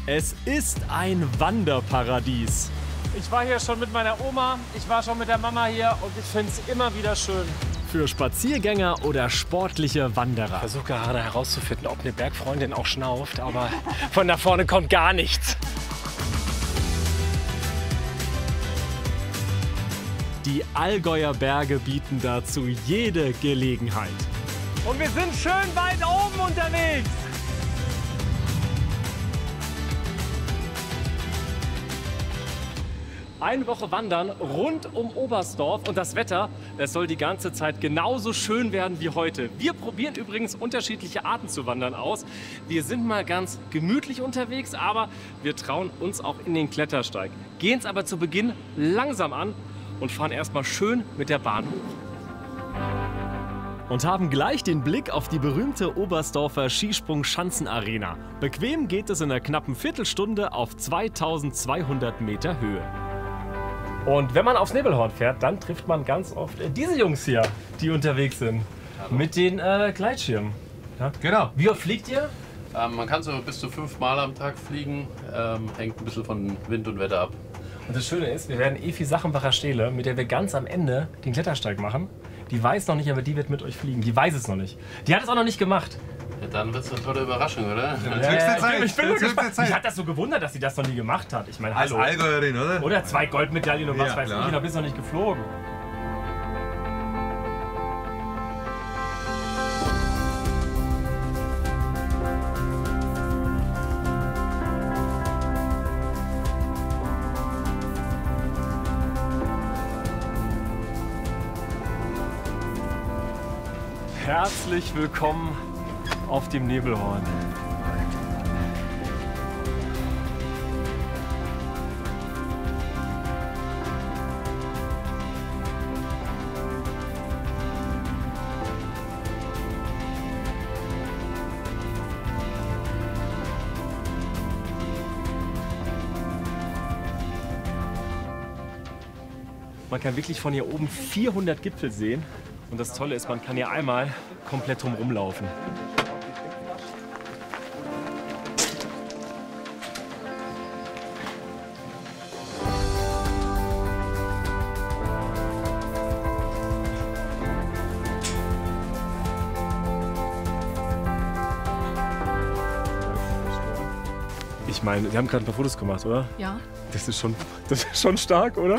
Es ist ein Wanderparadies. Ich war hier schon mit meiner Oma, ich war schon mit der Mama hier und ich finde es immer wieder schön. Für Spaziergänger oder sportliche Wanderer. Ich versuche gerade herauszufinden, ob eine Bergfreundin auch schnauft, aber von da vorne kommt gar nichts. Die Allgäuer Berge bieten dazu jede Gelegenheit. Und wir sind schön weit oben unterwegs. Eine Woche wandern rund um Oberstdorf und das Wetter, es soll die ganze Zeit genauso schön werden wie heute. Wir probieren übrigens unterschiedliche Arten zu wandern aus. Wir sind mal ganz gemütlich unterwegs, aber wir trauen uns auch in den Klettersteig. Gehen es aber zu Beginn langsam an und fahren erstmal schön mit der Bahn hoch. Und haben gleich den Blick auf die berühmte Oberstdorfer Skisprung-Schanzenarena. Bequem geht es in einer knappen Viertelstunde auf 2200 Meter Höhe. Und wenn man aufs Nebelhorn fährt, dann trifft man ganz oft diese Jungs hier, die unterwegs sind. Hallo. Mit den Gleitschirmen. Ja? Genau. Wie oft fliegt ihr? Man kann so bis zu 5 Mal am Tag fliegen. Hängt ein bisschen von Wind und Wetter ab. Und das Schöne ist, wir werden Evi Sachenbacher Stehle, mit der wir ganz am Ende den Klettersteig machen. Die weiß noch nicht, aber die wird mit euch fliegen. Die weiß es noch nicht. Die hat es auch noch nicht gemacht. Ja, dann wird es eine tolle Überraschung, oder? Ich bin nur gespannt. Mich hat das so gewundert, dass sie das noch nie gemacht hat. Ich meine, hallo. Als Allgäuerin, oder? Oder 2 Goldmedaillen und was weiß klar. ich. Da bist du noch nicht geflogen. Herzlich willkommen auf dem Nebelhorn. Man kann wirklich von hier oben 400 Gipfel sehen. Und das Tolle ist, man kann hier einmal komplett drumherum laufen. Ich meine, Sie haben gerade ein paar Fotos gemacht, oder? Ja. Das ist schon stark, oder?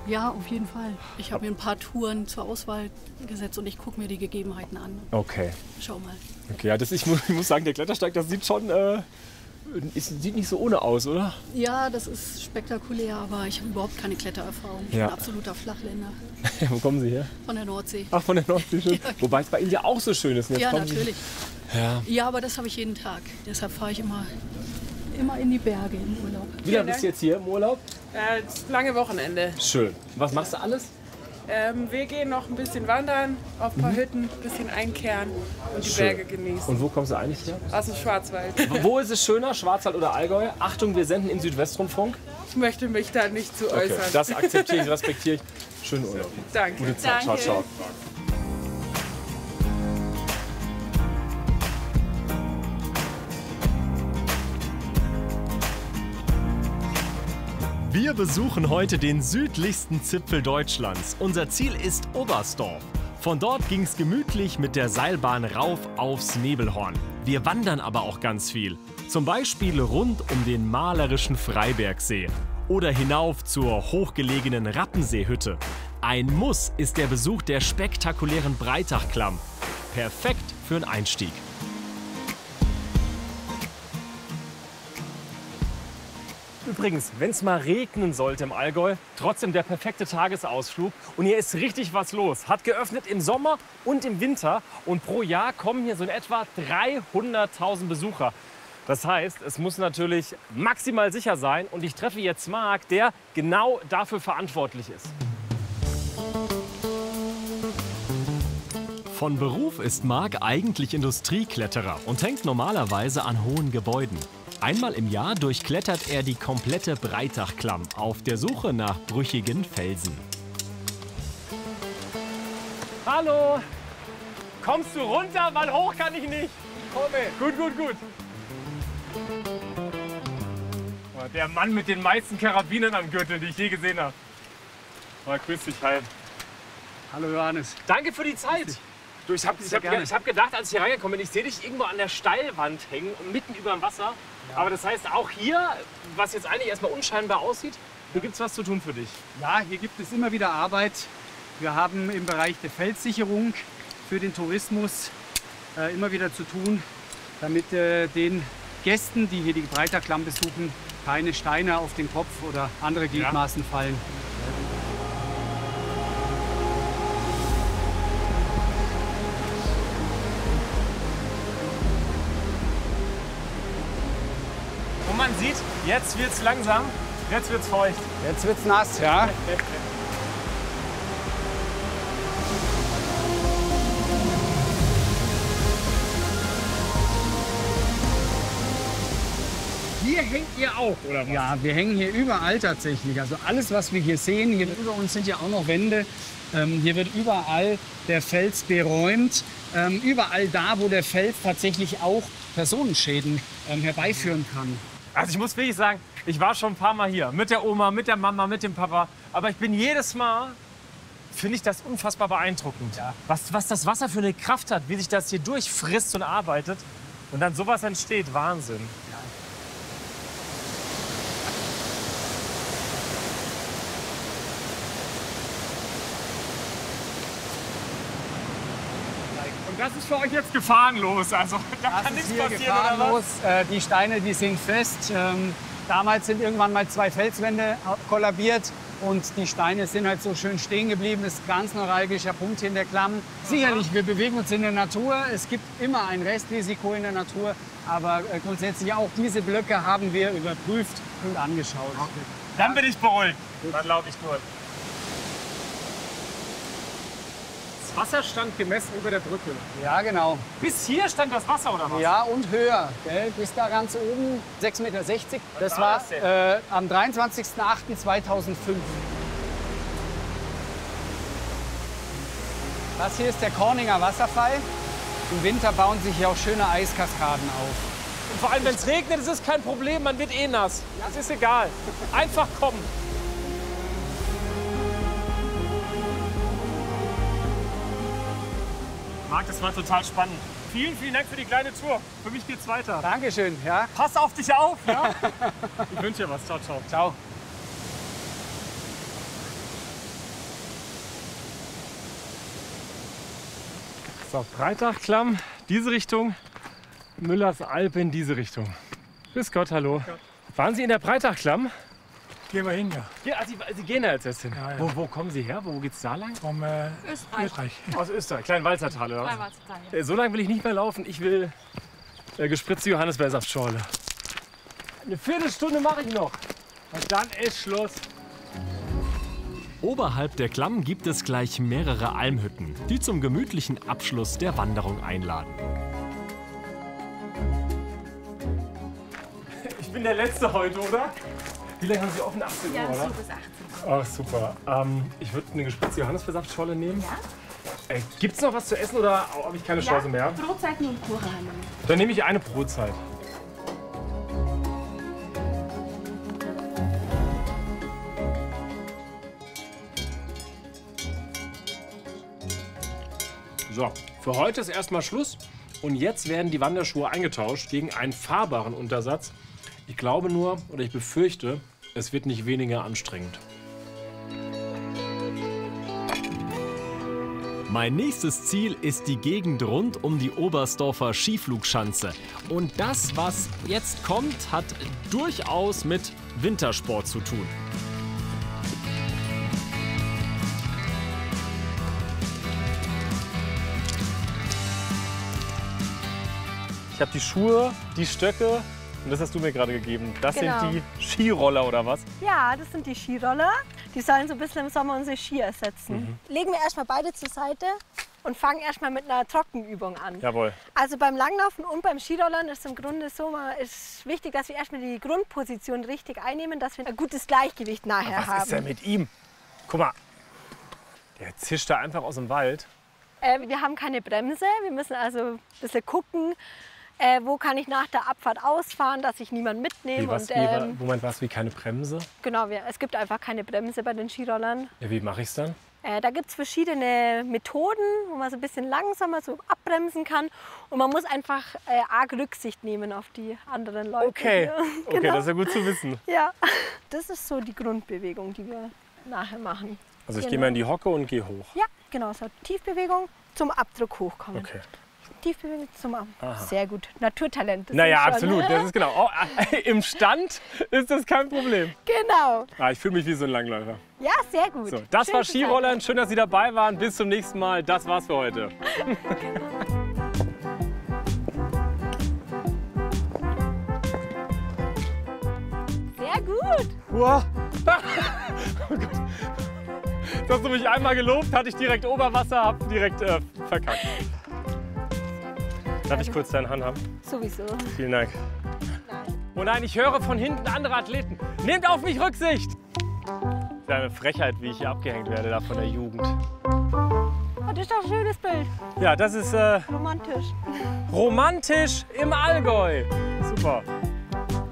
Ja, auf jeden Fall. Ich habe mir ein paar Touren zur Auswahl gesetzt und ich gucke mir die Gegebenheiten an. Okay. Schau mal. Okay, ja, ich muss sagen, der Klettersteig, das sieht schon sieht nicht so ohne aus, oder? Ja, das ist spektakulär, aber ich habe überhaupt keine Klettererfahrung. Ich bin absoluter Flachländer. Wo kommen Sie her? Von der Nordsee. Ach, von der Nordsee schön. Ja. Wobei es bei Ihnen ja auch so schön ist. Ja, natürlich. Ja. Ja, aber das habe ich jeden Tag. Deshalb fahre ich immer in die Berge im Urlaub. Wie lange bist du jetzt hier im Urlaub? Das lange Wochenende. Schön. Was machst du alles? Wir gehen noch ein bisschen wandern, auf ein paar Hütten, ein bisschen einkehren und die Schön. Berge genießen. Und wo kommst du eigentlich her? Aus dem Schwarzwald. Wo ist es schöner, Schwarzwald oder Allgäu? Achtung, wir senden im Südwestrundfunk. Ich möchte mich da nicht zu äußern. Okay, das akzeptiere ich, respektiere ich. Schönen Urlaub. Danke. Gute Zeit. Danke. Ciao, ciao. Wir besuchen heute den südlichsten Zipfel Deutschlands. Unser Ziel ist Oberstdorf. Von dort ging es gemütlich mit der Seilbahn rauf aufs Nebelhorn. Wir wandern aber auch ganz viel. Zum Beispiel rund um den malerischen Freibergsee oder hinauf zur hochgelegenen Rappenseehütte. Ein Muss ist der Besuch der spektakulären Breitachklamm. Perfekt für einen Einstieg. Übrigens, wenn es mal regnen sollte im Allgäu, trotzdem der perfekte Tagesausflug. Und hier ist richtig was los. Hat geöffnet im Sommer und im Winter. Und pro Jahr kommen hier so in etwa 300.000 Besucher. Das heißt, es muss natürlich maximal sicher sein. Und ich treffe jetzt Marc, der genau dafür verantwortlich ist. Von Beruf ist Marc eigentlich Industriekletterer und hängt normalerweise an hohen Gebäuden. Einmal im Jahr durchklettert er die komplette Breitachklamm auf der Suche nach brüchigen Felsen. Hallo! Kommst du runter? Weil hoch kann ich nicht. Komme. Gut, gut, gut. der Mann mit den meisten Karabinern am Gürtel, die ich je gesehen habe. Mal grüß dich, hi. Hallo Johannes. Danke für die Zeit. Du, ich habe hab gedacht, als ich hier reingekommen bin, ich sehe dich irgendwo an der Steilwand hängen, mitten über dem Wasser. Ja. Aber das heißt, auch hier, was jetzt eigentlich erstmal unscheinbar aussieht, hier gibt es was zu tun für dich. Ja, hier gibt es immer wieder Arbeit. Wir haben im Bereich der Felssicherung für den Tourismus immer wieder zu tun, damit den Gästen, die hier die Breitachklamm besuchen, keine Steine auf den Kopf oder andere Gliedmaßen fallen. Und man sieht, jetzt wird es langsam, jetzt wird es feucht. Jetzt wird es nass, ja. Hier hängt ihr auch, oder was? Ja, wir hängen hier überall tatsächlich. Also alles, was wir hier sehen, hier über uns sind ja auch noch Wände. Hier wird überall der Fels beräumt. Überall da, wo der Fels tatsächlich auch Personenschäden herbeiführen kann. Also ich muss wirklich sagen, ich war schon ein paar Mal hier. Mit der Oma, mit der Mama, mit dem Papa. Aber ich bin jedes Mal, finde ich das unfassbar beeindruckend. Ja. Was das Wasser für eine Kraft hat, wie sich das hier durchfrisst und arbeitet. Und dann sowas entsteht, Wahnsinn. Ja. Und das ist für euch jetzt gefahrenlos. Also da kann nichts passieren, oder was? Die Steine, die sind fest. Damals sind irgendwann mal 2 Felswände kollabiert und die Steine sind halt so schön stehen geblieben. Das ist ein ganz neuralgischer Punkt hier in der Klamm. Sicherlich, wir bewegen uns in der Natur. Es gibt immer ein Restrisiko in der Natur. Aber grundsätzlich auch diese Blöcke haben wir überprüft und angeschaut. Okay. Dann bin ich beruhigt. Dann laufe ich durch. Wasser stand gemessen über der Brücke. Ja, genau. Bis hier stand das Wasser, oder was? Ja, und höher. Gell? Bis da ganz oben, 6,60 Meter. Das war am 23.08.2005. Das hier ist der Corninger Wasserfall. Im Winter bauen sich hier auch schöne Eiskaskaden auf. Und vor allem, wenn es regnet, ist es kein Problem, man wird eh nass. Das ist egal. Einfach kommen. Marc, das war total spannend. Vielen, vielen Dank für die kleine Tour. Für mich geht's weiter. Dankeschön. Ja. Pass auf dich auf. Ja? Ich wünsche dir was. Ciao, ciao. Ciao. So, Breitachklamm, diese Richtung. Müllers Alp in diese Richtung. Grüß Gott, hallo. Ja. Waren Sie in der Breitachklamm? Gehen wir hin, ja. Ja, Sie gehen da jetzt hin. Ja, ja. Wo kommen Sie her? Wo geht's da lang? Vom Österreich. Aus Österreich, Kleinwalzertal, oder was? Kleinwalzertal, ja. So lange will ich nicht mehr laufen. Ich will gespritzte Johannisbeersaftschorle. Eine Viertelstunde mache ich noch. Und dann ist Schluss. Oberhalb der Klamm gibt es gleich mehrere Almhütten, die zum gemütlichen Abschluss der Wanderung einladen. Ich bin der Letzte heute, oder? Wie lange haben Sie offen? 18 Uhr, oder? Ja, bis 18 Uhr. Ach, super. Ich würde eine gespritzte Johannisbeersaftschorle nehmen. Ja. Gibt es noch was zu essen oder habe ich keine Chance mehr? Brotzeiten und Kuchen haben wir. Dann nehme ich eine Brotzeit. So, für heute ist erstmal Schluss. Und jetzt werden die Wanderschuhe eingetauscht gegen einen fahrbaren Untersatz. Ich glaube nur, oder ich befürchte, es wird nicht weniger anstrengend. Mein nächstes Ziel ist die Gegend rund um die Oberstdorfer Skiflugschanze. Und das, was jetzt kommt, hat durchaus mit Wintersport zu tun. Ich habe die Schuhe, die Stöcke und das hast du mir gerade gegeben. Das Genau. sind die Skiroller oder was? Ja, das sind die Skiroller. Die sollen so ein bisschen im Sommer unsere Ski ersetzen. Legen wir erstmal beide zur Seite und fangen erstmal mit einer Trockenübung an. Jawohl. Also beim Langlaufen und beim Skirollern ist im Grunde so, ist wichtig, dass wir erstmal die Grundposition richtig einnehmen, dass wir ein gutes Gleichgewicht nachher haben. Was ist denn mit ihm? Guck mal, der zischt da einfach aus dem Wald. Wir haben keine Bremse, wir müssen also ein bisschen gucken, Wo kann ich nach der Abfahrt ausfahren, dass ich niemanden mitnehme. Moment, was wie keine Bremse? Genau, es gibt einfach keine Bremse bei den Skirollern. Ja, wie mache ich es dann? Da gibt es verschiedene Methoden, wo man so ein bisschen langsamer so abbremsen kann. Und man muss einfach arg Rücksicht nehmen auf die anderen Leute. Okay, Genau. Okay, das ist ja gut zu wissen. Ja, das ist so die Grundbewegung, die wir nachher machen. Also ich gehe mal in die Hocke und gehe hoch. Ja, genau, so Tiefbewegung zum Abdruck hochkommen. Okay. Tiefbewegung zum Abdruck. Sehr gut. Naturtalent. Das Naja, ist schon, absolut. Das ist genau. Oh, im Stand ist das kein Problem. Genau. Ich fühle mich wie so ein Langläufer. Ja, sehr gut. So, das Schön war gesagt. Skirollern. Schön, dass Sie dabei waren. Bis zum nächsten Mal. Das war's für heute. Sehr gut. Wow. Oh Gott. Hast du mich einmal gelobt, hatte ich direkt Oberwasser, hab direkt verkackt. Darf ich kurz deine Hand haben? Sowieso. Vielen Dank. Nein. Oh nein, ich höre von hinten andere Athleten. Nehmt auf mich Rücksicht! Das ist eine Frechheit, wie ich hier abgehängt werde da von der Jugend. Oh, das ist doch ein schönes Bild. Ja, das ist Romantisch. romantisch im Allgäu. Super.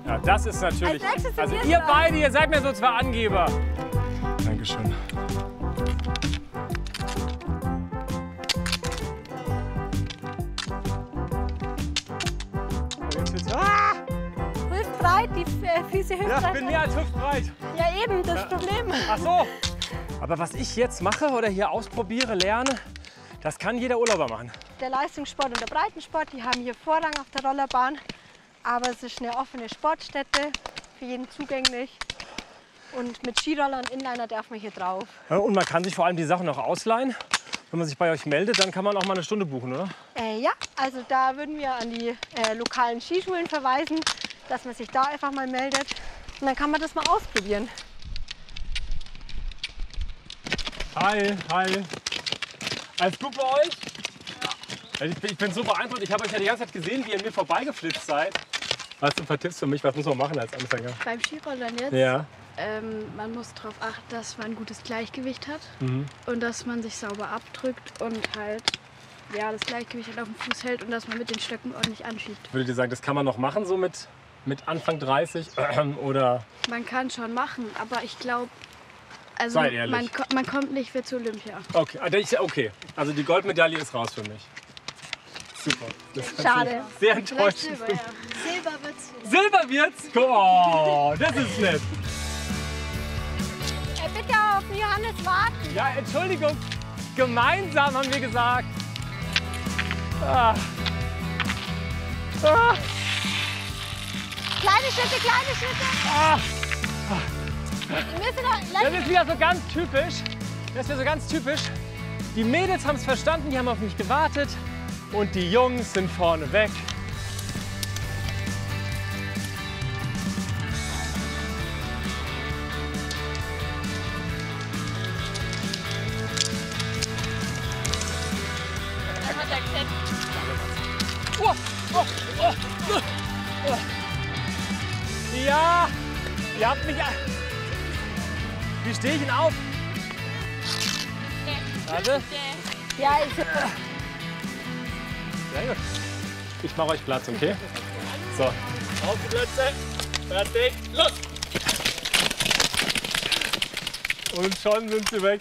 Ja, das ist natürlich. Als nächstes sind Also wir ihr dran. beide, ihr seid mir so zwei Angeber. Dankeschön. Ah! Hüftbreit, die Füße Ja, hüftbreit. ich bin mehr als hüftbreit. Ja, eben, das Problem. Ach so. Aber was ich jetzt mache oder hier ausprobiere, lerne, das kann jeder Urlauber machen. Der Leistungssport und der Breitensport, die haben hier Vorrang auf der Rollerbahn. Aber es ist eine offene Sportstätte, für jeden zugänglich. Und mit Skiroller und Inliner darf man hier drauf. Ja, und man kann sich vor allem die Sachen auch ausleihen. Wenn man sich bei euch meldet, dann kann man auch mal eine Stunde buchen, oder? Ja, also da würden wir an die lokalen Skischulen verweisen, dass man sich da einfach mal meldet. Und dann kann man das mal ausprobieren. Hi, hi. Alles gut bei euch? Ja. Ich bin so beeindruckt. Ich habe euch ja die ganze Zeit gesehen, wie ihr mir vorbeigeflitzt seid. Hast du ein paar Tipps für mich? Was muss man machen als Anfänger? Beim Skirollern jetzt? Ja. Man muss darauf achten, dass man ein gutes Gleichgewicht hat und dass man sich sauber abdrückt und halt das Gleichgewicht halt auf dem Fuß hält und dass man mit den Stöcken ordentlich anschiebt. Würdet ihr sagen, das kann man noch machen, so mit Anfang 30? Oder? Man kann schon machen, aber ich glaube, also Sei ehrlich. man kommt nicht für zu Olympia. Okay, okay. Also die Goldmedaille ist raus für mich. Super. Das ist Schade. Sehr Vielleicht enttäuschend. Silber, ja. Silber wird's. Silber wird's? Oh, das ist nett. Bitte auf Johannes warten. Ja, Entschuldigung. Gemeinsam haben wir gesagt. Ah. Ah. Kleine Schritte, kleine Schritte. Ah. Wir müssen noch, Das ist wieder so ganz typisch. Das ist wieder so ganz typisch. Die Mädels haben es verstanden, die haben auf mich gewartet. Und die Jungs sind vorne weg. Oh, oh, oh, oh. Ja, ihr habt mich. Wie stehe ich denn auf? Warte. Ja, ich Sehr gut. Ich mache euch Platz, okay? So. Auf die Plätze. Fertig. Los! Und schon sind sie weg.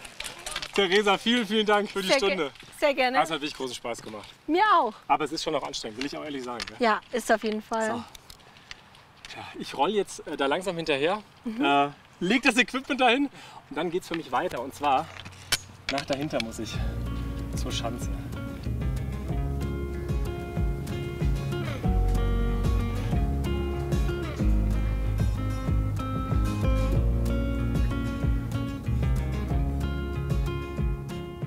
Theresa, vielen, vielen Dank für die Stunde. Sehr gerne. Das hat wirklich großen Spaß gemacht. Mir auch. Aber es ist schon noch anstrengend, will ich auch ehrlich sagen. Ne? Ja, ist auf jeden Fall. So. Ja, ich rolle jetzt da langsam hinterher, leg das Equipment dahin und dann geht's für mich weiter. Und zwar nach dahinter muss ich zur Schanze.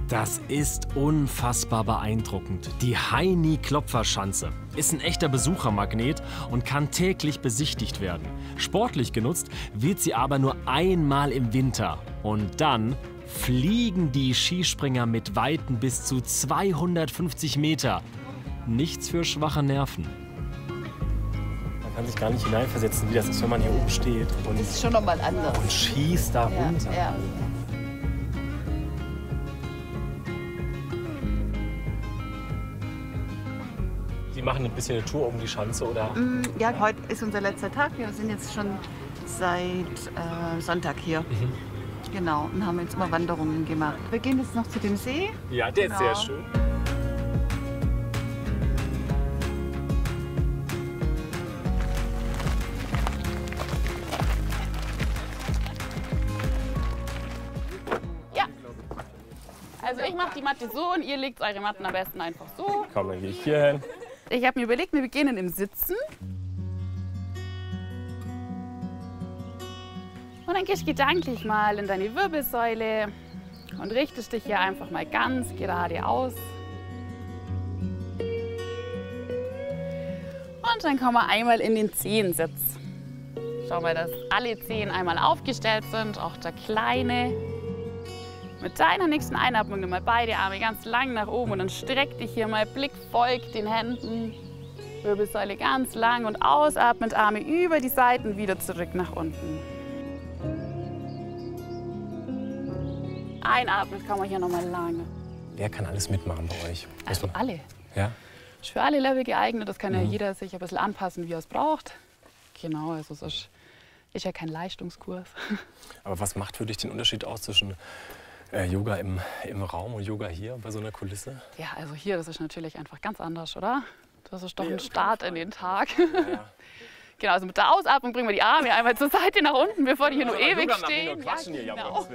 Das ist unfassbar beeindruckend. Die Heini-Klopfer-Schanze ist ein echter Besuchermagnet und kann täglich besichtigt werden. Sportlich genutzt wird sie aber nur einmal im Winter. Und dann fliegen die Skispringer mit Weiten bis zu 250 Meter. Nichts für schwache Nerven. Man kann sich gar nicht hineinversetzen, wie das ist, wenn man hier oben steht und, Das ist schon nochmal anders. und schießt da runter. Ja. machen ein bisschen eine Tour um die Schanze, oder? Ja, heute ist unser letzter Tag. Wir sind jetzt schon seit Sonntag hier. Genau, und haben jetzt mal Wanderungen gemacht. Wir gehen jetzt noch zu dem See. Ja, der ist sehr schön. Also ich mache die Matte so und ihr legt eure Matten am besten einfach so. Komm, dann gehe ich hier hin. Ich habe mir überlegt, wir beginnen im Sitzen. Und dann gehst du gedanklich mal in deine Wirbelsäule und richtest dich hier einfach mal ganz geradeaus. Und dann kommen wir einmal in den Zehensitz. Schau mal, dass alle Zehen einmal aufgestellt sind, auch der kleine. Mit deiner nächsten Einatmung nimm mal beide Arme ganz lang nach oben und dann streck dich hier mal, Blick folgt den Händen. Wirbelsäule ganz lang und ausatmend Arme über die Seiten wieder zurück nach unten. Einatmend kann man hier nochmal lange. Wer kann alles mitmachen bei euch? Also alle. Ja? Ist für alle Level geeignet, das kann ja jeder sich ein bisschen anpassen, wie er es braucht. Genau, also es ist ja kein Leistungskurs. Aber was macht für dich den Unterschied aus zwischen Yoga im Raum und Yoga hier bei so einer Kulisse? Ja, also hier, das ist natürlich einfach ganz anders, oder? Das ist doch ein Start in den Tag. Ja. Genau, also mit der Ausatmung bringen wir die Arme einmal zur Seite nach unten, bevor die hier nur ewig stehen. Ja, genau.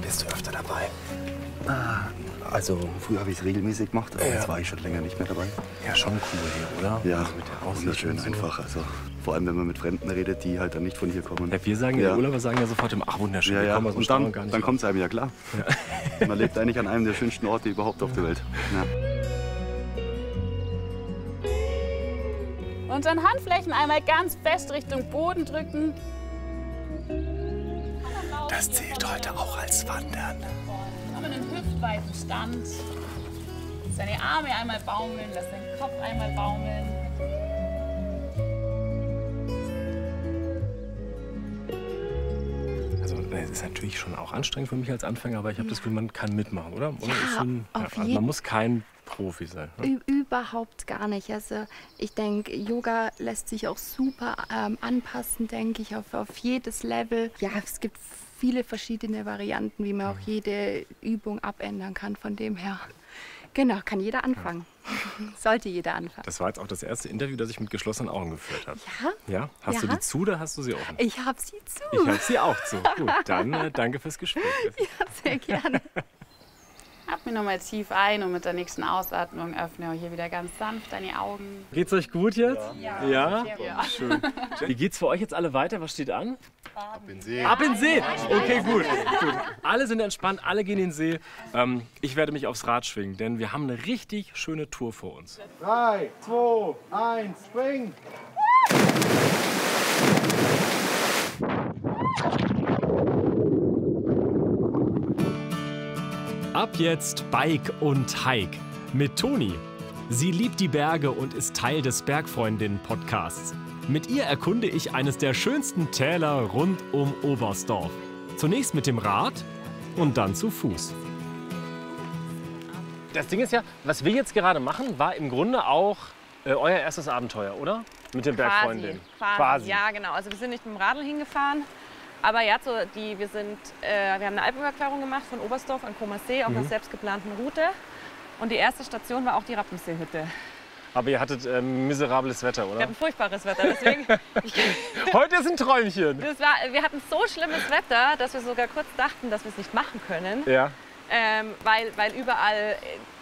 Bist du öfter dabei? Also früher habe ich es regelmäßig gemacht, aber jetzt war ich schon länger nicht mehr dabei. Ja, schon cool hier, oder? Ja, also mit der wunderschön so. einfach. Also, vor allem, wenn man mit Fremden redet, die halt dann nicht von hier kommen. Ja, wir sagen ja, Urlauber sagen ja sofort immer, ach wunderschön, ja, wir kommen aus dem und gar nicht dann kommt es einem ja klar. Ja. Man lebt eigentlich an einem der schönsten Orte überhaupt auf der Welt. Ja. Und dann Handflächen einmal ganz fest Richtung Boden drücken. Das zählt heute auch als Wandern. Haben wir einen hüftweiten Stand. Seine Arme einmal baumeln, lass den Kopf einmal baumeln. Also es ist natürlich schon auch anstrengend für mich als Anfänger, aber ich habe das Gefühl, man kann mitmachen, oder? Man muss kein Profi sein. Ne? Überhaupt gar nicht. Also ich denke, Yoga lässt sich auch super anpassen, denke ich, auf jedes Level. Ja, es gibt viele verschiedene Varianten, wie man auch jede Übung abändern kann. Von dem her, genau, kann jeder anfangen. Sollte jeder anfangen. Das war jetzt auch das erste Interview, das ich mit geschlossenen Augen geführt habe. Ja? Ja? Hast du die zu oder hast du sie offen? Ich habe sie zu. Ich habe sie auch zu. Gut, dann danke fürs Gespräch. Ja, sehr gerne. Atme nochmal tief ein und mit der nächsten Ausatmung öffne hier wieder ganz sanft deine Augen. Geht's euch gut jetzt? Ja. Ja? Ja. Schön. Wie geht's für euch jetzt alle weiter? Was steht an? Ab in den See. Ab in den See! Okay, gut. Alle sind entspannt, alle gehen in den See. Ich werde mich aufs Rad schwingen, denn wir haben eine richtig schöne Tour vor uns. 3, 2, 1, spring! Ab jetzt Bike und Hike mit Toni. Sie liebt die Berge und ist Teil des Bergfreundinnen-Podcasts. Mit ihr erkunde ich eines der schönsten Täler rund um Oberstdorf. Zunächst mit dem Rad und dann zu Fuß. Das Ding ist ja, was wir jetzt gerade machen, war im Grunde auch euer erstes Abenteuer, oder? Mit den Bergfreundinnen. Quasi. Ja, genau. Also wir sind nicht mit dem Radl hingefahren. Aber ja, wir haben eine Alpenüberquerung gemacht von Oberstdorf an Comer See auf einer selbst geplanten Route. Und die erste Station war auch die Rappenseehütte. Aber ihr hattet miserables Wetter, oder? Wir hatten furchtbares Wetter, deswegen... Heute ist ein Träumchen. Wir hatten so schlimmes Wetter, dass wir sogar kurz dachten, dass wir es nicht machen können. Ja. Weil überall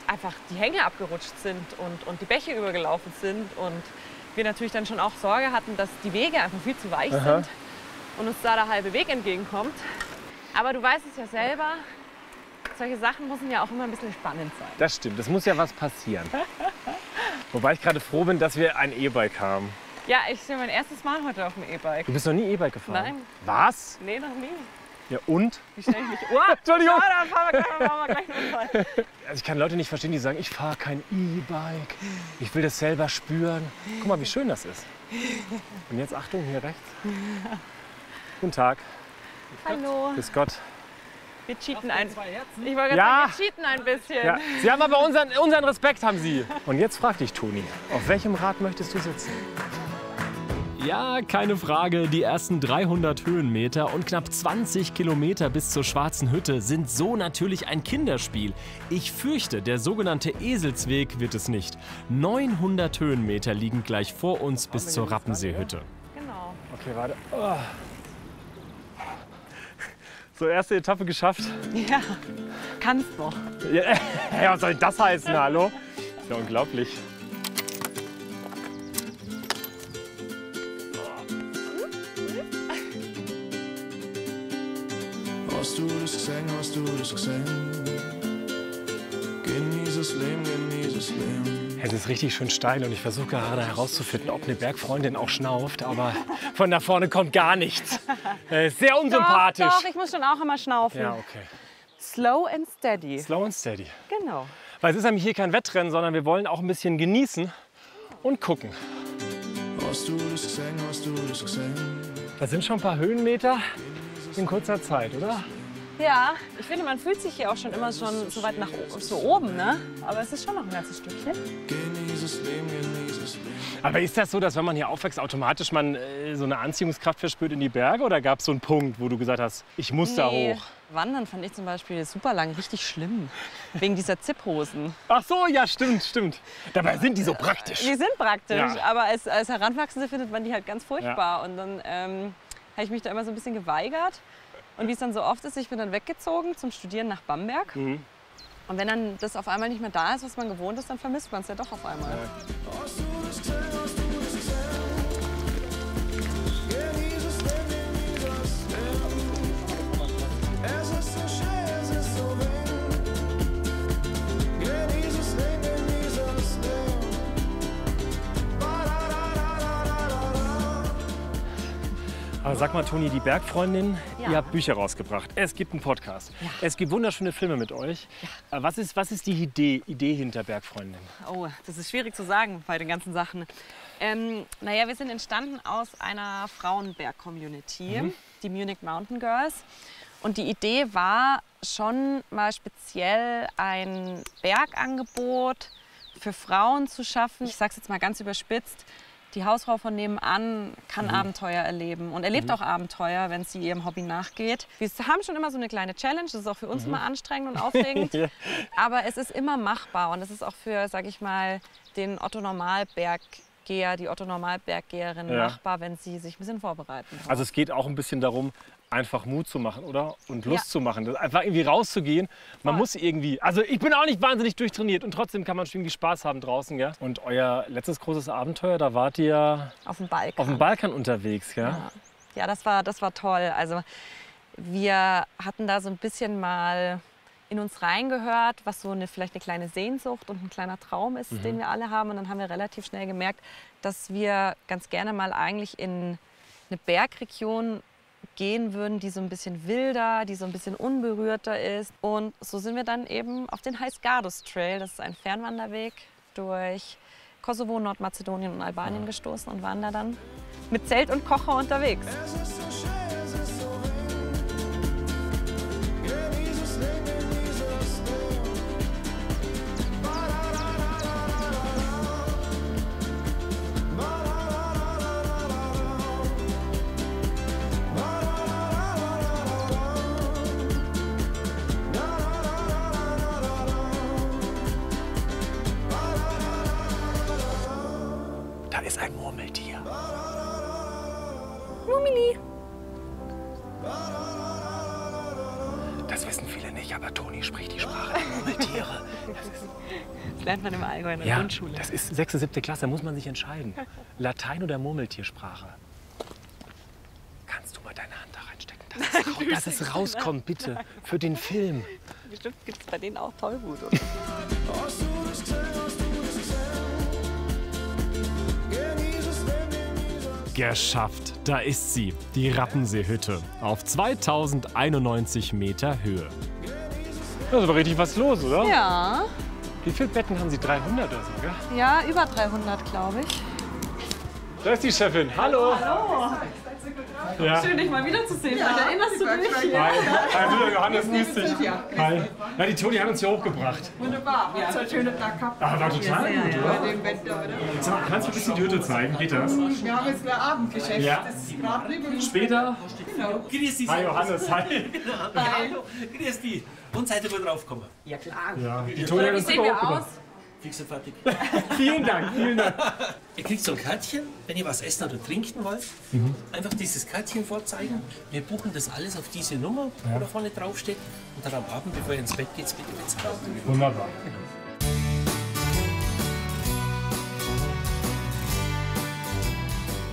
einfach die Hänge abgerutscht sind und die Bäche übergelaufen sind. Und wir natürlich dann schon auch Sorge hatten, dass die Wege einfach viel zu weich sind. Und uns da der halbe Weg entgegenkommt. Aber du weißt es ja selber, solche Sachen müssen ja auch immer ein bisschen spannend sein. Das stimmt, es muss ja was passieren. Wobei ich gerade froh bin, dass wir ein E-Bike haben. Ja, ich bin mein erstes Mal heute auf dem E-Bike. Du bist noch nie E-Bike gefahren? Nein. Was? Nee, noch nie. Ja und? Wie stelle ich mich... Oh, Entschuldigung! Ja, dann fahren wir gleich einen Unfall. Also ich kann Leute nicht verstehen, die sagen, ich fahre kein E-Bike. Ich will das selber spüren. Guck mal, wie schön das ist. Und jetzt Achtung, hier rechts. Guten Tag. Hallo. Grüß Gott. Wir cheaten ein. Ich wollte gerade Ja. sagen, wir cheaten ein bisschen. Ja. Sie haben aber unseren Respekt, haben Sie. Und jetzt frag dich, Toni, auf welchem Rad möchtest du sitzen? Ja, keine Frage. Die ersten 300 Höhenmeter und knapp 20 Kilometer bis zur Schwarzen Hütte sind so natürlich ein Kinderspiel. Ich fürchte, der sogenannte Eselsweg wird es nicht. 900 Höhenmeter liegen gleich vor uns bis zur Rappenseehütte. Genau. Okay, warte. Oh. So, erste Etappe geschafft. Ja, kannst noch. Ja, was soll das heißen, hallo? Ist ja unglaublich. Hast du das gesehen, hast du das gesehen? Genieß das Leben, genieß das Leben. Es ist richtig schön steil und ich versuche gerade herauszufinden, ob eine Bergfreundin auch schnauft, aber von da vorne kommt gar nichts. Sehr unsympathisch. Doch, ich muss schon auch immer schnaufen. Ja, okay. Slow and steady. Slow and steady. Genau. Weil es ist nämlich hier kein Wettrennen, sondern wir wollen auch ein bisschen genießen und gucken. Hast du das gesehen, hast du das gesehen? Das sind schon ein paar Höhenmeter in kurzer Zeit, oder? Ja, ich finde, man fühlt sich hier auch schon immer schon so weit nach so oben, ne? Aber es ist schon noch ein ganzes Stückchen. Genieß das Leben, genieß das Leben. Aber ist das so, dass wenn man hier aufwächst, automatisch man so eine Anziehungskraft verspürt in die Berge? Oder gab es so einen Punkt, wo du gesagt hast, ich muss da hoch? Wandern fand ich zum Beispiel super lang richtig schlimm. Wegen dieser Zipphosen. Ach so, ja, stimmt, stimmt. Dabei sind die so praktisch. Die sind praktisch, Ja. aber als Heranwachsende findet man die halt ganz furchtbar. Und dann habe ich mich da immer so ein bisschen geweigert. Und wie es dann so oft ist, ich bin dann weggezogen zum Studieren nach Bamberg. Mhm. Und wenn dann das auf einmal nicht mehr da ist, was man gewohnt ist, dann vermisst man es ja doch auf einmal. Hast du das gesehen, hast du das gesehen? Genieß das Leben, genieß das Leben. Es ist so schön, es ist so wild. Genieß das Leben, genieß das Leben. Aber sag mal, Toni, die Bergfreundin, Ja. ihr habt Bücher rausgebracht. Es gibt einen Podcast. Ja. Es gibt wunderschöne Filme mit euch. Was ist die Idee hinter Bergfreundin? Oh, das ist schwierig zu sagen bei den ganzen Sachen. Naja, wir sind entstanden aus einer Frauenberg-Community, die Munich Mountain Girls. Und die Idee war schon mal speziell ein Bergangebot für Frauen zu schaffen. Ich sage es jetzt mal ganz überspitzt. Die Hausfrau von nebenan kann Abenteuer erleben und erlebt auch Abenteuer, wenn sie ihrem Hobby nachgeht. Wir haben schon immer so eine kleine Challenge, das ist auch für uns immer anstrengend und aufregend, aber es ist immer machbar und es ist auch für, sag ich mal, den Otto-Normalberggeher, die Otto-Normalberggeherin machbar, wenn sie sich ein bisschen vorbereiten. Also es geht auch ein bisschen darum, einfach Mut zu machen, oder? Und Lust zu machen. Einfach irgendwie rauszugehen. Man muss irgendwie, also ich bin auch nicht wahnsinnig durchtrainiert und trotzdem kann man schon irgendwie Spaß haben draußen, gell? Und euer letztes großes Abenteuer, da wart ihr auf dem Balkan. Auf dem Balkan unterwegs, gell? Ja, das war toll. Also wir hatten da so ein bisschen mal in uns reingehört, was so vielleicht eine kleine Sehnsucht und ein kleiner Traum ist, den wir alle haben. Und dann haben wir relativ schnell gemerkt, dass wir ganz gerne mal eigentlich in eine Bergregion gehen würden, die so ein bisschen wilder, die so ein bisschen unberührter ist. Und so sind wir dann eben auf den Heißgardos Trail, das ist ein Fernwanderweg, durch Kosovo, Nordmazedonien und Albanien gestoßen und waren da dann mit Zelt und Kocher unterwegs. Es ist so schön, es ist so wild. Genieß das Leben, genieß das Leben. Da ist ein Murmeltier. Mumini. Das wissen viele nicht, aber Toni spricht die Sprache der Murmeltiere. Das lernt man im Allgäu in der Ja, Grundschule. das ist 6., 7. Klasse, da muss man sich entscheiden. Latein oder Murmeltiersprache? Kannst du mal deine Hand da reinstecken, dass es rauskommt, bitte, für den Film. Bestimmt gibt es bei denen auch Tollwut, oder? Hast du das gesehen, hast du das gesehen? Genieß das Leben, genieß das Geschafft, da ist sie, die Rappenseehütte, auf 2091 Meter Höhe. Da ist aber richtig was los, oder? Ja. Wie viele Betten haben Sie? 300 oder so, gell? Ja, über 300, glaube ich. Da ist die Chefin. Hallo. Hallo. Ja. Schön, dich mal wiederzusehen. Erinnerst du dich? Hi. Hi, Johannes, grüß dich. Hi. Ja, die Toni hat uns hier hochgebracht. Wunderbar. Wir haben einen schönen Tag gehabt. Ah, war total gut, oder? Bei dem Wetter, oder? Sag mal, kannst du ein bisschen die Hütte zeigen? Geht das? Wir haben jetzt ein Abendgeschäft. Ja. Das ist gerade drüben. Später? Genau. Grüß dich. Hi, Johannes. Hi. Hallo. Grüß dich. Und seid ihr wohl draufgekommen? Ja, klar. Ja, die Toni hat uns hier hochgebracht. Fix und fertig. Vielen Dank, vielen Dank. Ihr kriegt so ein Kärtchen, wenn ihr was essen oder trinken wollt. Einfach dieses Kärtchen vorzeigen. Wir buchen das alles auf diese Nummer, wo da vorne drauf steht. Und dann am Abend, bevor ihr ins Bett geht, bitte bezahlen. Wunderbar.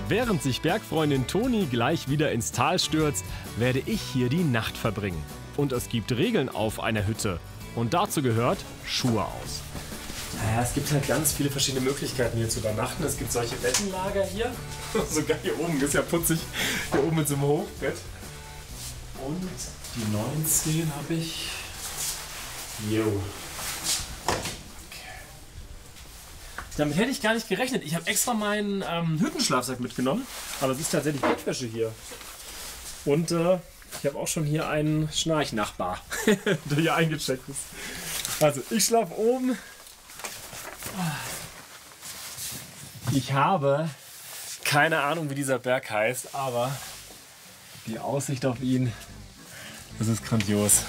Während sich Bergfreundin Toni gleich wieder ins Tal stürzt, werde ich hier die Nacht verbringen. Und es gibt Regeln auf einer Hütte. Und dazu gehört Schuhe aus. Naja, es gibt halt ganz viele verschiedene Möglichkeiten hier zu übernachten. Es gibt solche Bettenlager hier. Sogar hier oben, ist ja putzig. Hier oben mit so einem Hochbett. Und die 19 habe ich. Jo. Damit hätte ich gar nicht gerechnet. Ich habe extra meinen Hüttenschlafsack mitgenommen. Aber es ist tatsächlich Bettwäsche hier. Und ich habe auch schon hier einen Schnarchnachbar, der hier eingecheckt ist. Also ich schlafe oben. Ich habe keine Ahnung, wie dieser Berg heißt, aber die Aussicht auf ihn, das ist grandios.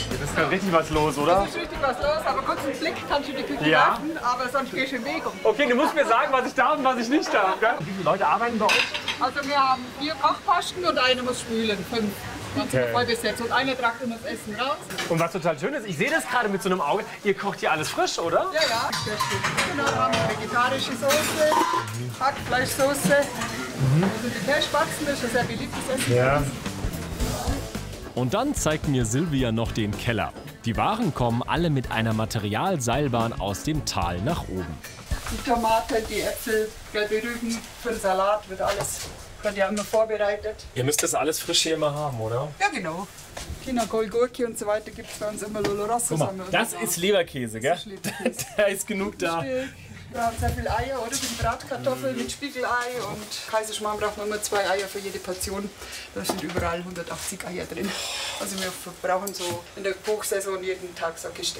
Hier ist gerade richtig was los, oder? Es ist richtig was los, aber kurz einen Blick kannst du die Küche Ja. werfen, aber sonst gehst du in Bewegung. Okay, du musst mir sagen, was ich darf und was ich nicht darf. Gell? Wie viele Leute arbeiten bei euch? Also wir haben 4 Kochposten und einer muss spülen, 5. Ganz Okay. voll besetzt und einer tragt immer das Essen raus. Und was total schön ist, ich sehe das gerade mit so einem Auge, ihr kocht hier alles frisch, oder? Ja, ja, das stimmt. Genau, wir haben eine vegetarische Soße, Hackfleischsoße. Also die Kässpatzen, das ist ein sehr beliebtes Essen. Ja. Und dann zeigt mir Silvia noch den Keller. Die Waren kommen alle mit einer Materialseilbahn aus dem Tal nach oben. Die Tomaten, die Äpfel, gelbe Rüben, für den Salat wird alles ja immer vorbereitet. Ihr müsst das alles frisch hier immer haben, oder? Ja, genau. Chinakohl, Gurke und so weiter gibt es bei uns immer Lolo Rosso. Guck mal, das ist Leberkäse, gell? Da ist genug da. Wir haben sehr viel Eier, oder? Die Bratkartoffeln mit Spiegelei und Kaiserschmarrn braucht man immer 2 Eier für jede Portion. Da sind überall 180 Eier drin. Also wir brauchen so in der Hochsaison jeden Tag so Kiste.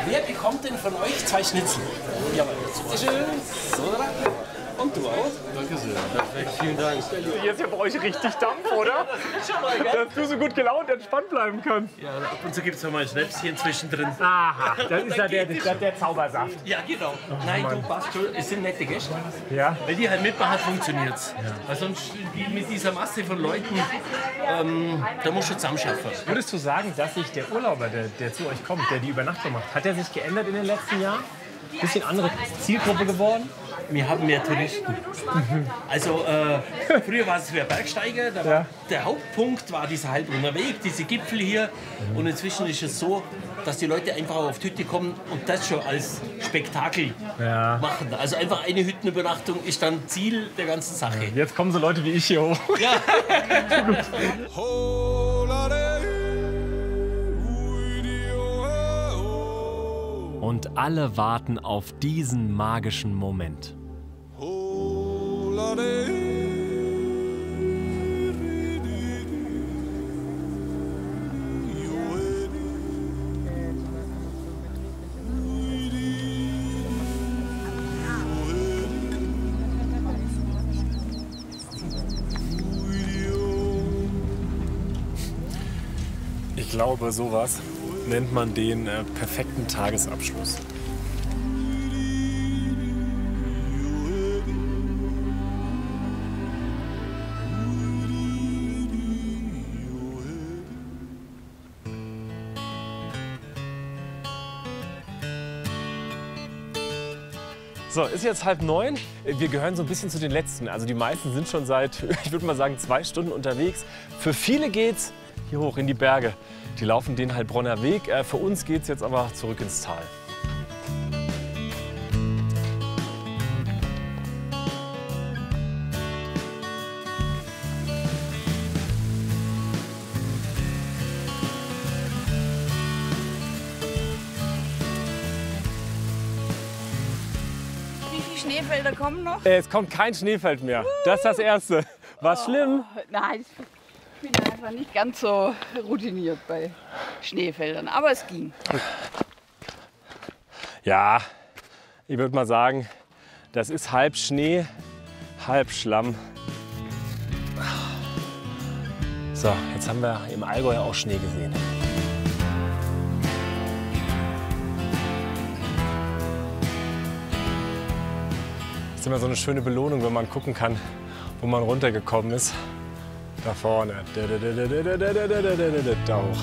Wer bekommt denn von euch 2 Schnitzel? Jawohl. Schön. So, und du auch? Danke sehr. Perfekt, vielen Dank. Hier ist ja bei euch richtig Dampf, oder? Dass du so gut gelaunt entspannt bleiben kannst. Ja, ab und zu gibt es noch mal ein Schnäpschen zwischendrin. Aha, das ist ja der Zaubersaft. Ja, genau. Nein, du passt schon. Es sind nette Gäste. Ja. Wenn die halt mitmachen, funktioniert es. Weil sonst mit dieser Masse von Leuten, da musst du zusammenschaffen. Würdest du sagen, dass sich der Urlauber, der zu euch kommt, der die Übernachtung macht, hat er sich geändert in den letzten Jahren? Bisschen andere Zielgruppe geworden? Wir haben mehr Touristen. Also früher war es für Bergsteiger, da war der Hauptpunkt war dieser Heilbrunner Weg, diese Gipfel hier. Und inzwischen ist es so, dass die Leute einfach auf die Hütte kommen und das schon als Spektakel machen. Also einfach eine Hüttenübernachtung ist dann Ziel der ganzen Sache. Jetzt kommen so Leute wie ich hier hoch. Ja. Und alle warten auf diesen magischen Moment. Ich glaube, sowas nennt man den perfekten Tagesabschluss. So, ist jetzt 8:30. Wir gehören so ein bisschen zu den Letzten. Also die meisten sind schon seit, ich würde mal sagen, 2 Stunden unterwegs. Für viele geht's hier hoch in die Berge. Die laufen den Heilbronner Weg. Für uns geht's jetzt aber zurück ins Tal. Schneefelder kommen noch. Es kommt kein Schneefeld mehr. Das ist das Erste. War schlimm? Nein, ich bin einfach nicht ganz so routiniert bei Schneefeldern, aber es ging. Ja, ich würde mal sagen, das ist halb Schnee, halb Schlamm. So, jetzt haben wir im Allgäu auch Schnee gesehen. Das ist immer so eine schöne Belohnung, wenn man gucken kann, wo man runtergekommen ist. Da vorne. Da hoch.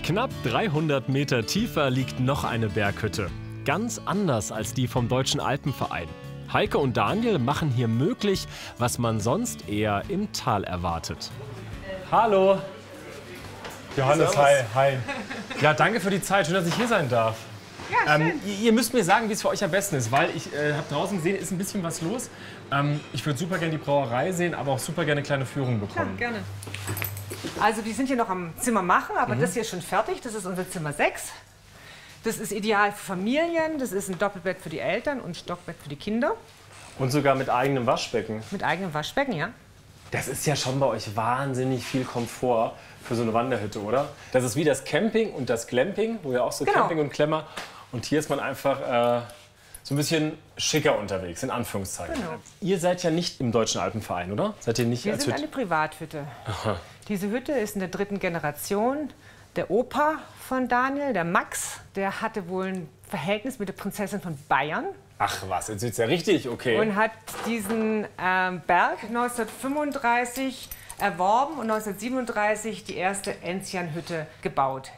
Knapp 300 Meter tiefer liegt noch eine Berghütte. Ganz anders als die vom Deutschen Alpenverein. Heike und Daniel machen hier möglich, was man sonst eher im Tal erwartet. Hallo. Johannes, Servus. hi. Ja, danke für die Zeit. Schön, dass ich hier sein darf. Ja, schön. Ihr müsst mir sagen, wie es für euch am besten ist, weil ich habe draußen gesehen, ist ein bisschen was los. Ich würde super gerne die Brauerei sehen, aber auch super gerne eine kleine Führung bekommen. Ja, gerne. Also wir sind hier noch am Zimmer machen, aber das hier ist schon fertig. Das ist unser Zimmer 6. Das ist ideal für Familien. Das ist ein Doppelbett für die Eltern und ein Stockbett für die Kinder. Und sogar mit eigenem Waschbecken. Mit eigenem Waschbecken, ja. Das ist ja schon bei euch wahnsinnig viel Komfort für so eine Wanderhütte, oder? Das ist wie das Camping und das Glamping, wo ja auch so Genau. Camping und Klemmer. Und hier ist man einfach so ein bisschen schicker unterwegs, in Anführungszeichen. Genau. Ihr seid ja nicht im Deutschen Alpenverein, oder? Seid ihr nicht Wir als sind Hütte? eine Privathütte. Aha. Diese Hütte ist in der 3. Generation. Der Opa von Daniel, der Max, der hatte wohl ein Verhältnis mit der Prinzessin von Bayern. Ach was, jetzt wird's ja richtig, okay. Und hat diesen Berg 1935 erworben und 1937 die erste Enzianhütte gebaut.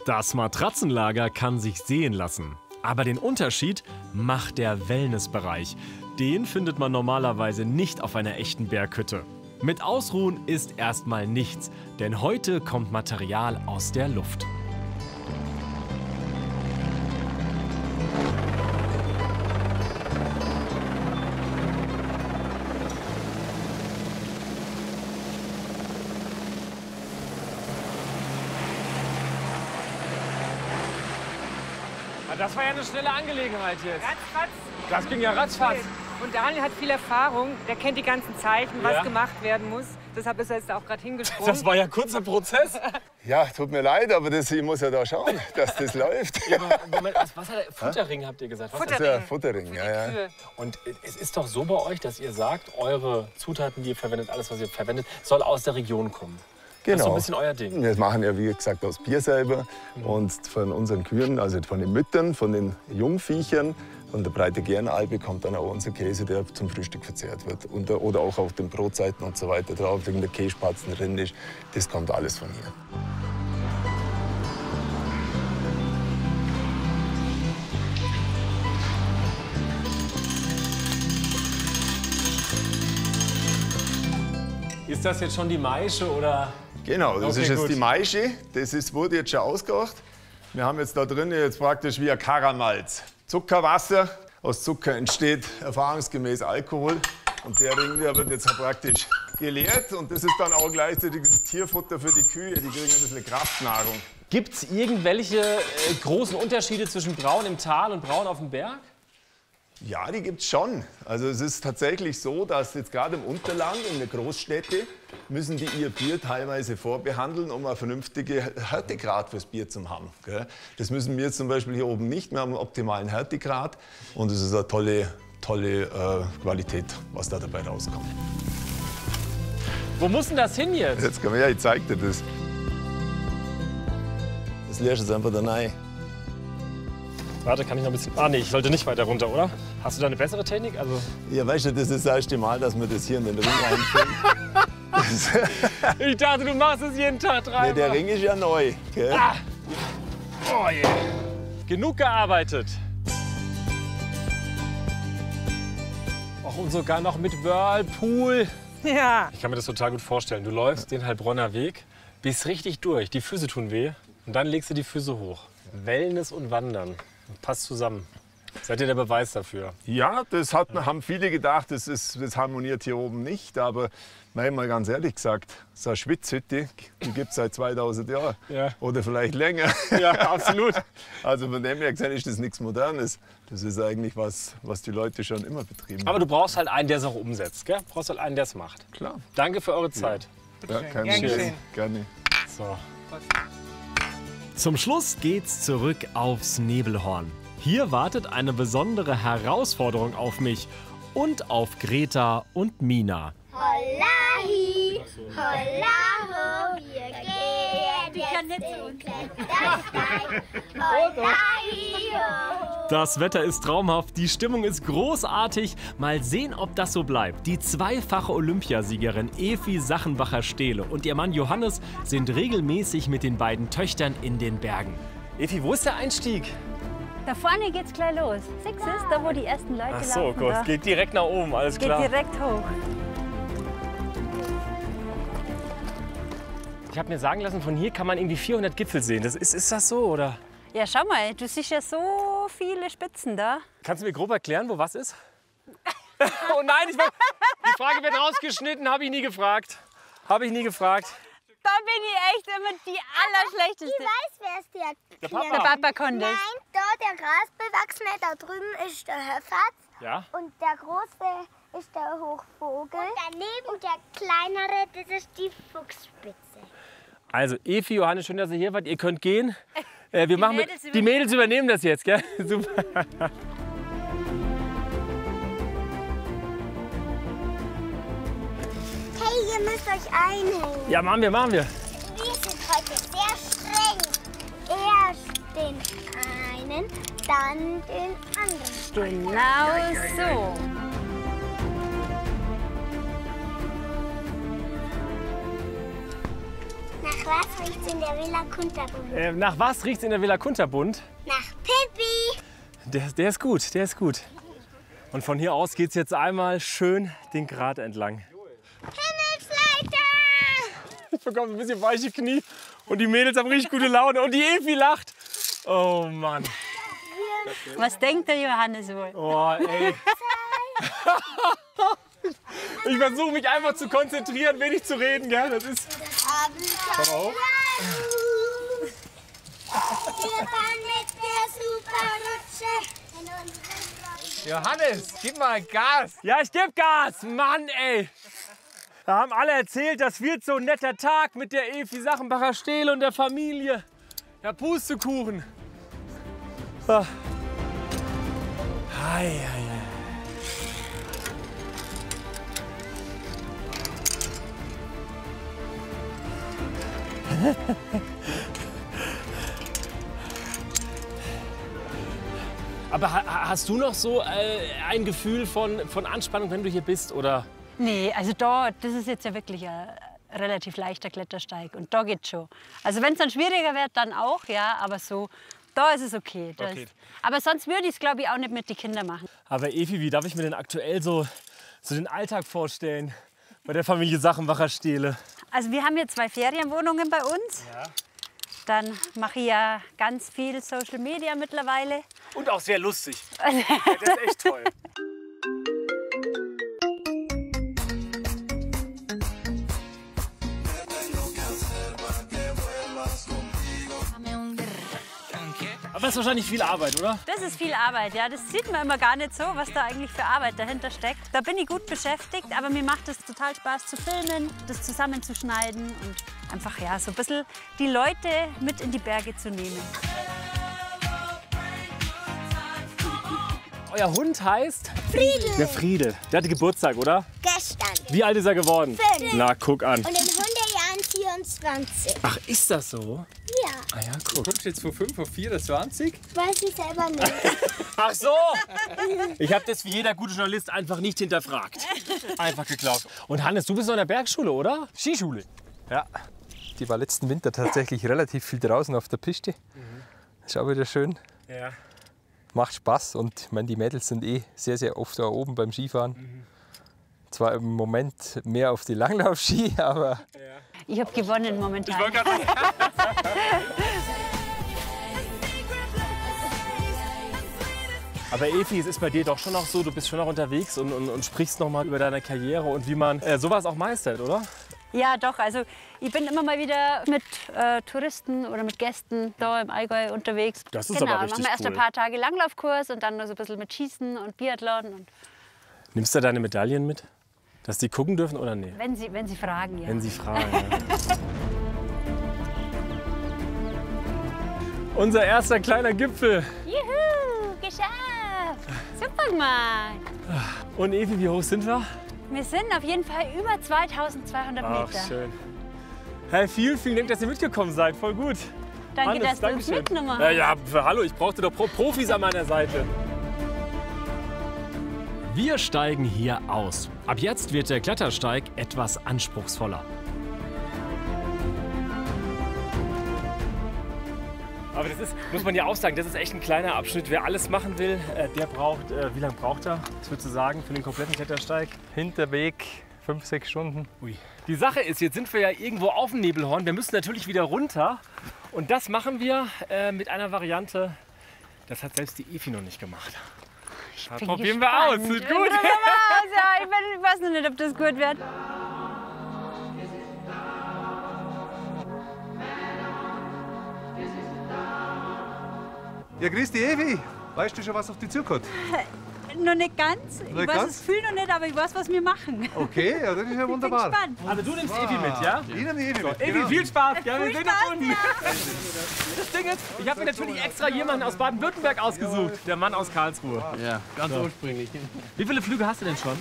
Das Matratzenlager kann sich sehen lassen. Aber den Unterschied macht der Wellnessbereich. Den findet man normalerweise nicht auf einer echten Berghütte. Mit Ausruhen ist erstmal nichts, denn heute kommt Material aus der Luft. Das war ja eine schnelle Angelegenheit jetzt. Ratzfatz. Das ging ja ratzfatz. Und Daniel hat viel Erfahrung, der kennt die ganzen Zeichen, was Ja. gemacht werden muss. Deshalb ist er jetzt auch gerade hingesprungen. Das war ja ein kurzer Prozess. Ja, tut mir leid, aber ich muss ja da schauen, dass das läuft. Ja, aber Moment, was hat er? Futterring habt ihr gesagt? Was Das ist ja Futterring, ja. Und es ist doch so bei euch, dass ihr sagt, eure Zutaten, die ihr verwendet, alles, was ihr verwendet, soll aus der Region kommen. Das ist so ein bisschen euer Ding. Wir machen ja, wie gesagt, aus Bier selber und von unseren Kühen, also von den Müttern, von den Jungviechern, von der Breite Gernalbe kommt dann auch unser Käse, der zum Frühstück verzehrt wird. Oder auch auf den Brotseiten und so weiter drauf, wegen der Kässpatzen, Rindisch, das kommt alles von hier. Ist das jetzt schon die Maische oder? Genau, das Okay, ist jetzt gut. die Maische. Wurde jetzt schon ausgekocht. Wir haben jetzt da drin jetzt praktisch wie ein Karamalz. Zuckerwasser. Aus Zucker entsteht erfahrungsgemäß Alkohol. Und der Ring der wird jetzt praktisch geleert. Und das ist dann auch gleichzeitig das Tierfutter für die Kühe. Die kriegen ein bisschen Kraftnahrung. Gibt es irgendwelche großen Unterschiede zwischen Braun im Tal und Braun auf dem Berg? Ja, die gibt es schon. Also es ist tatsächlich so, dass jetzt gerade im Unterland, in den Großstädten, müssen die ihr Bier teilweise vorbehandeln, um eine vernünftige Härtegrad fürs Bier zu haben. Gell? Das müssen wir jetzt zum Beispiel hier oben nicht. Wir haben einen optimalen Härtegrad und es ist eine tolle Qualität, was da dabei rauskommt. Wo muss denn das hin jetzt? Jetzt kann man, ja, ich zeig dir das. Das leerst du jetzt einfach da rein. Warte, kann ich noch ein bisschen... Ah nee, ich sollte nicht weiter runter, oder? Hast du da eine bessere Technik? Also Ja, weißt du, das ist das erste Mal, dass wir das hier in den Ring einfüllen. ich dachte, du machst es jeden Tag dreimal. Nee, der Ring ist ja neu. Gell? Ah. Oh je. Genug gearbeitet. Och, und sogar noch mit Whirlpool. Ja. Ich kann mir das total gut vorstellen. Du läufst den Heilbronner Weg, bist richtig durch. Die Füße tun weh und dann legst du die Füße hoch. Wellness und Wandern. Passt zusammen. Seid ihr der Beweis dafür? Ja, das haben viele gedacht, das harmoniert hier oben nicht. Aber mal ganz ehrlich gesagt, so eine Schwitzhütte, die gibt es seit 2000 Jahren. Ja. Oder vielleicht länger. Ja, absolut. Also von dem her gesehen ist das nichts Modernes. Das ist eigentlich was die Leute schon immer betrieben haben. Aber du brauchst halt einen, der es auch umsetzt, gell? Du brauchst halt einen, der es macht. Klar. Danke für eure Zeit. Ja, kein Problem. Gerne. So. Zum Schluss geht's zurück aufs Nebelhorn. Hier wartet eine besondere Herausforderung auf mich und auf Greta und Mina. Hollahi, hollaho, wir gehen jetzt in Klettersteig. Hollahi, ho. Das Wetter ist traumhaft, die Stimmung ist großartig. Mal sehen, ob das so bleibt. Die zweifache Olympiasiegerin Evi Sachenbacher-Stehle und ihr Mann Johannes sind regelmäßig mit den beiden Töchtern in den Bergen. Evi, wo ist der Einstieg? Da vorne geht's gleich los. Siehst du, da wo die ersten Leute Ach so, laufen. gut, Da. geht direkt nach oben, alles Geht klar. direkt hoch. Ich habe mir sagen lassen, von hier kann man irgendwie 400 Gipfel sehen. Ist das so, oder? Ja, schau mal, du siehst ja so viele Spitzen da. Kannst du mir grob erklären, wo was ist? Oh nein, die Frage wird rausgeschnitten, habe ich nie gefragt. Habe ich nie gefragt. Da bin ich echt immer die Allerschlechteste. Ich weiß, wer ist der Der Papa. Der Papa konnte es. Nein, da der Grasbewachsene, da drüben ist der Höfatz. Ja. Und der große ist der Hochvogel. Und daneben der kleinere, das ist die Fuchsspitze. Also Evi, Johannes, schön, dass ihr hier wart. Ihr könnt gehen. Die Mädels übernehmen das jetzt, gell? Super. Hey, ihr müsst euch einhängen. Ja, machen wir. Wir sind heute sehr streng. Erst den einen, dann den anderen. Genau so. Nach was riecht's in der Villa Kunterbund? Nach was riecht's in der Villa Kunterbund? Nach Pippi. Der ist gut, der ist gut. Und von hier aus geht's jetzt einmal schön den Grat entlang. Himmelsleiter! Ich bekomme ein bisschen weiche Knie und die Mädels haben richtig gute Laune und die Evi lacht. Oh Mann. Was denkt der Johannes wohl? Oh, ey. Ich versuche mich einfach zu konzentrieren, wenig zu reden, gell? Das ist. Komm auf. Wir fahren mit der Superrutsche. Johannes, gib mal Gas. Ja, ich geb Gas. Mann, ey. Da haben alle erzählt, das wird so ein netter Tag mit der Evi Sachenbacher-Stehle und der Familie. Ja, Pustekuchen. Ah. Hei, hei, hei. Aber hast du noch so ein Gefühl von Anspannung, wenn du hier bist, oder? Nee, also da, das ist jetzt ja wirklich ein relativ leichter Klettersteig und da geht's schon. Also wenn es dann schwieriger wird, dann auch, ja, aber so, da ist es okay. Okay. Aber sonst würde ich es, glaube ich, auch nicht mit den Kindern machen. Aber Evi, wie darf ich mir denn aktuell so den Alltag vorstellen bei der Familie Sachenbacher-Stehle? Also wir haben hier 2 Ferienwohnungen bei uns. Ja. Dann mache ich ja ganz viel Social Media mittlerweile. Und auch sehr lustig. Das ist echt toll. Aber das ist wahrscheinlich viel Arbeit, oder? Das ist viel Arbeit, ja. Das sieht man immer gar nicht so, was da eigentlich für Arbeit dahinter steckt. Da bin ich gut beschäftigt, aber mir macht es total Spaß zu filmen, das zusammenzuschneiden und einfach ja, so ein bisschen die Leute mit in die Berge zu nehmen. Euer Hund heißt? Friedel. Der Friedel. Der hatte Geburtstag, oder? Gestern. Wie alt ist er geworden? 5. Na, guck an. Und in 100 Jahren 24. Ach, ist das so? Ja. Ah ja, guck. Kommst du jetzt von 5 auf 24? Weiß ich selber nicht. Ach so! Ich habe das wie jeder gute Journalist einfach nicht hinterfragt. Einfach geglaubt. Und Hannes, du bist noch in der Bergschule, oder? Skischule. Ja. Die war letzten Winter tatsächlich relativ viel draußen auf der Piste. Ist auch wieder schön. Ja. Macht Spaß und ich meine, die Mädels sind sehr, sehr oft da oben beim Skifahren. Zwar im Moment mehr auf die Langlaufski, aber... Ich habe gewonnen momentan. Ich wollte gerade sagen. Aber Evi, es ist bei dir doch schon noch so, du bist schon noch unterwegs und sprichst noch mal über deine Karriere und wie man sowas auch meistert, oder? Ja, doch. Also ich bin immer mal wieder mit Touristen oder mit Gästen da im Allgäu unterwegs. Das ist aber richtig machen wir erst cool. ein paar Tage Langlaufkurs und dann noch so ein bisschen mit Schießen und Biathlon. Und Nimmst du deine Medaillen mit? Dass die gucken dürfen oder nee? wenn Sie fragen, ja. Wenn sie fragen, ja. Unser erster kleiner Gipfel. Juhu, geschafft! Super gemacht! Und Evi, wie hoch sind wir? Wir sind auf jeden Fall über 2200 Ach, Meter. schön. Hey, vielen Dank, dass ihr mitgekommen seid. Voll gut. Danke, Hannes, dass du uns Dankeschön. mitgenommen hast. Ja, hallo, ich brauchte doch Profis an meiner Seite. Wir steigen hier aus. Ab jetzt wird der Klettersteig etwas anspruchsvoller. Aber das ist, muss man ja auch sagen, das ist echt ein kleiner Abschnitt. Wer alles machen will, der braucht, wie lange braucht er? Was würdest du sagen für den kompletten Klettersteig? Hinterweg 5-6 Stunden. Ui. Die Sache ist, jetzt sind wir ja irgendwo auf dem Nebelhorn. Wir müssen natürlich wieder runter. Und das machen wir mit einer Variante, das hat selbst die Evi noch nicht gemacht. Das probieren wir aus. Sieht gut. Probieren wir aus, ja. Ich weiß noch nicht, ob das gut wird. Ja, grüß dich, Evi. Weißt du schon, was auf dich zukommt? Noch nicht ganz. Ich Nicht weiß ganz? das Gefühl noch nicht, aber ich weiß, was wir machen. Okay, ja, das ist ja wunderbar. Ich bin gespannt. Also du nimmst Evi mit, ja? Ich nehme die Evi mit. Evi, genau. viel Spaß. Ja, wir Viel sehen Spaß, uns unten. Das Ding ist, ich habe mir natürlich extra jemanden aus Baden-Württemberg ausgesucht. Der Mann aus Karlsruhe. Ja, ganz So. ursprünglich. Wie viele Flüge hast du denn schon?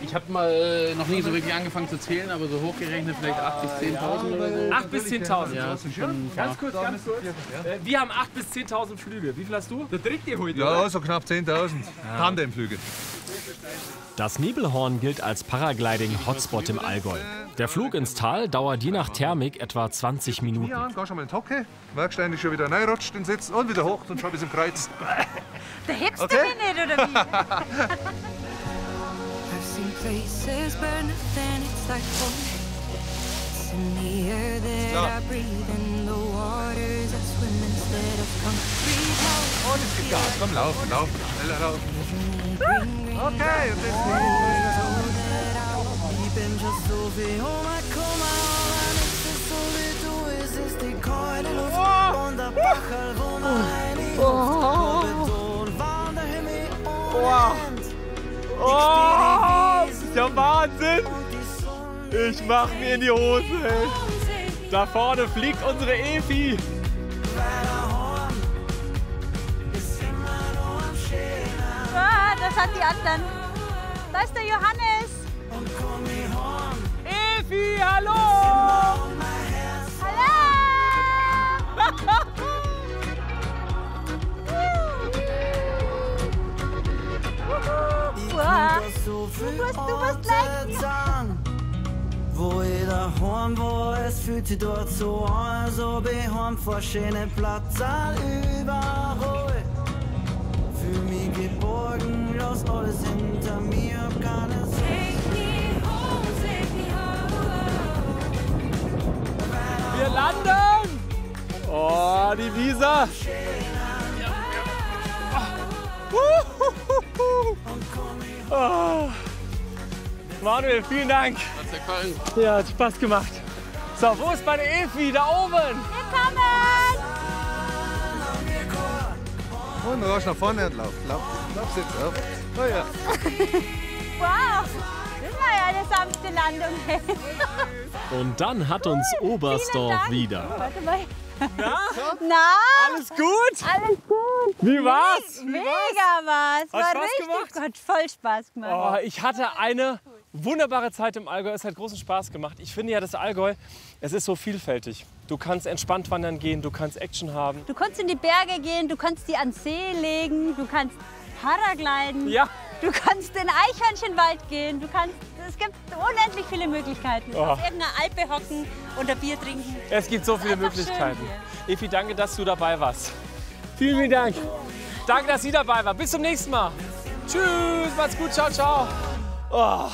Ich habe mal noch nie so wirklich angefangen zu zählen, aber so hochgerechnet vielleicht 8.000 bis 10.000 oder so. 8.000 bis 10.000. Ja, das ist schon Ganz kurz, ganz kurz. Wir haben 8.000 bis 10.000 Flüge. Wie viel hast du? Der dritte heute. Ja, so knapp 10.000. Tandemflüge. Das Nebelhorn gilt als Paragliding-Hotspot im Allgäu. Der Flug ins Tal dauert je nach Thermik etwa 20 Minuten. Ja, geh schon mal in die Hocke. Merkst du eigentlich schon wieder reinrutscht, den Sitz und wieder hoch und schon bis im Kreuz. Da hebst Okay. du mich nicht, oder wie? I've seen places burn and it's like fire. It's in the air that I breathe and the waters I swim instead of concrete. Und es gibt Gas. Komm, laufen, laufen, schneller laufen. Okay, und jetzt Oh, das ist ja Wahnsinn! Ich mach mir in die Hose, ey. Da vorne fliegt unsere Evi. Ah, das hat die anderen. Da ist der Johannes. Evi, hallo! Wow. Du musst gleich. Wo ich daheim war, es fühlt sich dort so an, als ob ich heim vor schönen Platz überall. Fühl mich geborgen, lass alles hinter mir, hab keine Sorge. Wir landen! Oh, die Visa! Oh. Manuel, vielen Dank. Hat's dir gefallen? Ja, hat Spaß gemacht. So, wo ist meine Evi? Da oben! Willkommen! Und rasch nach vorne und lauf. Lauf jetzt auf. Oh ja. Wow, das war ja eine sanfte Landung. Und dann hat uns Oberstdorf wieder. Warte mal. Na? Na? Alles gut? Alles gut. Wie war's? Mega war's. Hat War Spaß richtig gemacht? gut. Hat voll Spaß gemacht. Oh, ich hatte eine wunderbare Zeit im Allgäu. Es hat großen Spaß gemacht. Ich finde ja, das Allgäu, es ist so vielfältig. Du kannst entspannt wandern gehen, du kannst Action haben. Du kannst in die Berge gehen, du kannst die an See legen, du kannst Paragliden. Ja. Du kannst in Eichhörnchenwald gehen. Es gibt unendlich viele Möglichkeiten. Oh. Auf irgendeiner Alpe hocken und ein Bier trinken. Es gibt so viele Einfach Möglichkeiten. schön Evi, danke, dass du dabei warst. Vielen, vielen Dank. Danke, dass Sie dabei waren. Bis zum nächsten Mal. Tschüss, macht's gut, ciao, ciao. Oh.